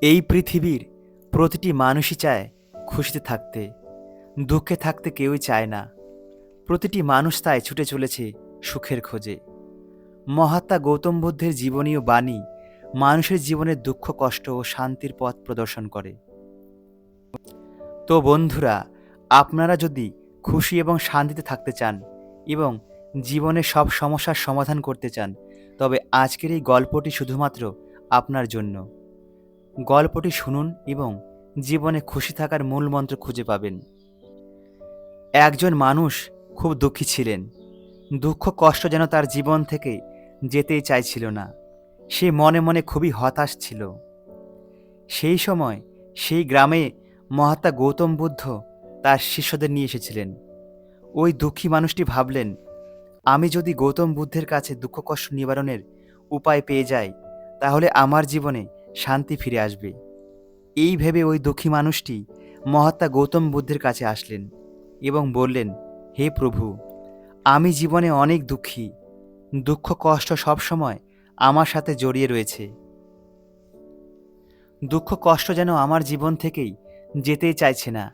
এই পৃথিবীর প্রতিটি মানুষই চায় খুশিতে থাকতে, দুঃখে থাকতে কেউই চায় না। প্রতিটি মানুষ তাই ছুটে চলেছে সুখের খোঁজে। মহাত্মা গৌতম বুদ্ধের জীবনী ও বাণী মানুষের জীবনের দুঃখ, কষ্ট ও শান্তির পথ প্রদর্শন করে। তো বন্ধুরা, আপনারা যদি খুশি এবং শান্তিতে থাকতে চান এবং জীবনের সব সমস্যার সমাধান করতে চান, তবে আজকের এই গল্পটি শুধুমাত্র আপনার জন্য। গল্পটি শুনুন এবং জীবনে খুশি থাকার মূল মন্ত্র খুঁজে পাবেন। একজন মানুষ খুব দুঃখী ছিলেন। দুঃখ কষ্ট যেন তার জীবন থেকে যেতেই চাইছিল না। সে মনে মনে খুবই হতাশ ছিল। সেই সময় সেই গ্রামে মহাত্মা গৌতম বুদ্ধ তার শিষ্যদের নিয়ে এসেছিলেন। ওই দুঃখী মানুষটি ভাবলেন, আমি যদি গৌতম বুদ্ধের কাছে দুঃখ কষ্ট নিবারণের উপায় পেয়ে যাই, তাহলে আমার জীবনে শান্তি ফিরে আসবে। এই ভেবে ওই দুঃখী মানুষটি মহাত্মা গৌতম বুদ্ধের কাছে আসলেন এবং বললেন, হে প্রভু, আমি জীবনে অনেক দুঃখী। দুঃখ কষ্ট সবসময় আমার সাথে জড়িয়ে রয়েছে। দুঃখ কষ্ট যেন আমার জীবন থেকেই যেতেই চাইছে না।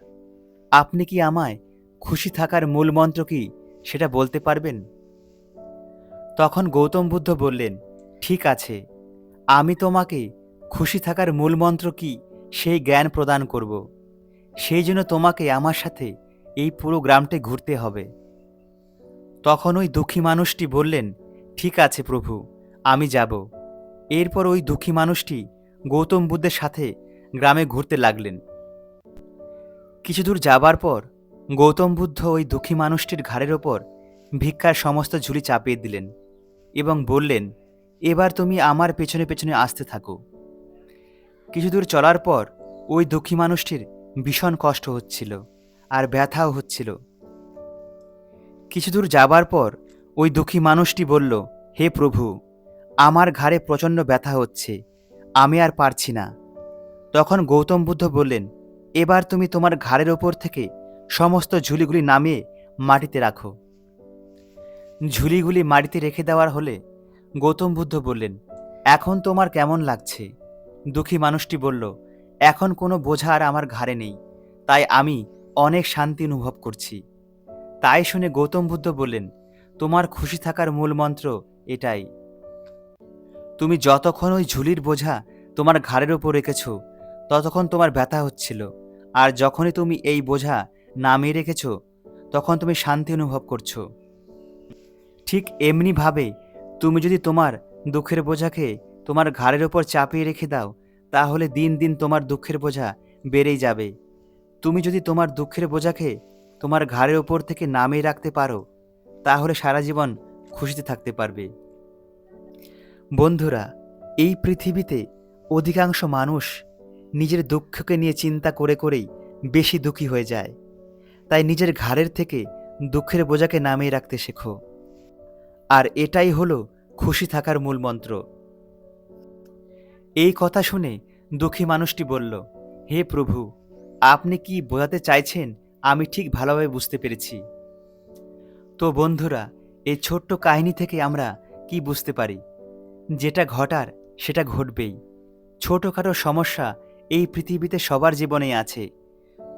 আপনি কি আমায় খুশি থাকার মূল মন্ত্র কি সেটা বলতে পারবেন? তখন গৌতম বুদ্ধ বললেন, ঠিক আছে, আমি তোমাকে খুশি থাকার মূল মন্ত্র কি সেই জ্ঞান প্রদান করব। সেই জন্য তোমাকে আমার সাথে এই পুরো গ্রামটি ঘুরতে হবে। তখন ওই দুঃখী মানুষটি বললেন, ঠিক আছে প্রভু, আমি যাব। এরপর ওই দুঃখী মানুষটি গৌতম বুদ্ধের সাথে গ্রামে ঘুরতে লাগলেন। কিছু দূর যাবার পর গৌতম বুদ্ধ ওই দুঃখী মানুষটির ঘাড়ের ওপর ভিক্ষার সমস্ত ঝুলি চাপিয়ে দিলেন এবং বললেন, এবার তুমি আমার পেছনে পেছনে আসতে থাকো। কিছু দূর চলার পর ওই দুঃখী মানুষটির ভীষণ কষ্ট হচ্ছিল আর ব্যথাও হচ্ছিল। কিছু দূর যাবার পর ওই দুঃখী মানুষটি বলল, হে প্রভু, আমার ঘাড়ে প্রচণ্ড ব্যথা হচ্ছে, আমি আর পারছি না। তখন গৌতম বুদ্ধ বললেন, এবার তুমি তোমার ঘাড়ের ওপর থেকে সমস্ত ঝুলিগুলি নামিয়ে মাটিতে রাখো। ঝুলিগুলি মাটিতে রেখে দেওয়ার হলে গৌতম বুদ্ধ বললেন, এখন তোমার কেমন লাগছে? দুঃখী মানুষটি বলল, এখন কোনো বোঝা আর আমার ঘাড়ে নেই, তাই আমি অনেক শান্তি অনুভব করছি। তাই শুনে গৌতম বুদ্ধ বললেন, তোমার খুশি থাকার মূল মন্ত্র এটাই। তুমি যতক্ষণ ওই ঝুলির বোঝা তোমার ঘাড়ের ওপর রেখেছ, ততক্ষণ তোমার ব্যথা হচ্ছিল, আর যখনই তুমি এই বোঝা নামিয়ে রেখেছ, তখন তুমি শান্তি অনুভব করছো। ঠিক এমনিভাবে তুমি যদি তোমার দুঃখের বোঝাকে তোমার ঘাড়ের ওপর চাপিয়ে রেখে দাও, তাহলে দিন দিন তোমার দুঃখের বোঝা বেড়েই যাবে। তুমি যদি তোমার দুঃখের বোঝাকে তোমার ঘাড়ের ওপর থেকে নামিয়ে রাখতে পারো, তাহলে সারা জীবন খুশিতে থাকতে পারবে। বন্ধুরা, এই পৃথিবীতে অধিকাংশ মানুষ নিজের দুঃখকে নিয়ে চিন্তা করে করেই বেশি দুঃখী হয়ে যায়। তাই নিজের ঘাড়ের থেকে দুঃখের বোঝাকে নামিয়ে রাখতে শেখো। আর এটাই হলো খুশি থাকার মূল মন্ত্র। এই কথা শুনে দুঃখী মানুষটি বলল, হে প্রভু, আপনি কি বোঝাতে চাইছেন আমি ঠিক ভালোভাবে বুঝতে পেরেছি। তো বন্ধুরা, এই ছোট্ট কাহিনী থেকে আমরা কি বুঝতে পারি? যেটা ঘটার সেটা ঘটবেই। ছোটোখাটো সমস্যা এই পৃথিবীতে সবার জীবনেই আছে।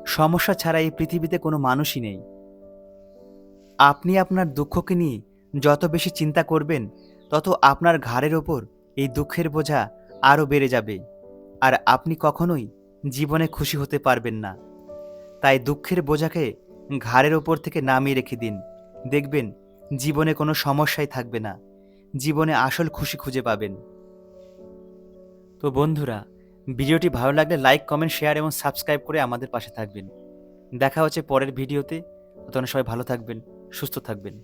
সমস্যা ছাড়া এই পৃথিবীতে কোনো মানুষই নেই। আপনি আপনার দুঃখকে নিয়ে যত বেশি চিন্তা করবেন, তত আপনার ঘাড়ের ওপর এই দুঃখের বোঝা আরও বেড়ে যাবে, আর আপনি কখনোই জীবনে খুশি হতে পারবেন না। তাই দুঃখের বোঝাকে ঘাড়ের ওপর থেকে নামিয়ে রেখে দিন। দেখবেন জীবনে কোনো সমস্যাই থাকবে না। জীবনে আসল খুশি খুঁজে পাবেন। তো বন্ধুরা, ভিডিওটি ভালো লাগলে লাইক, কমেন্ট, শেয়ার এবং সাবস্ক্রাইব করে আমাদের পাশে থাকবেন। দেখা হচ্ছে পরের ভিডিওতে। ততক্ষণ সবাই ভালো থাকবেন, সুস্থ থাকবেন।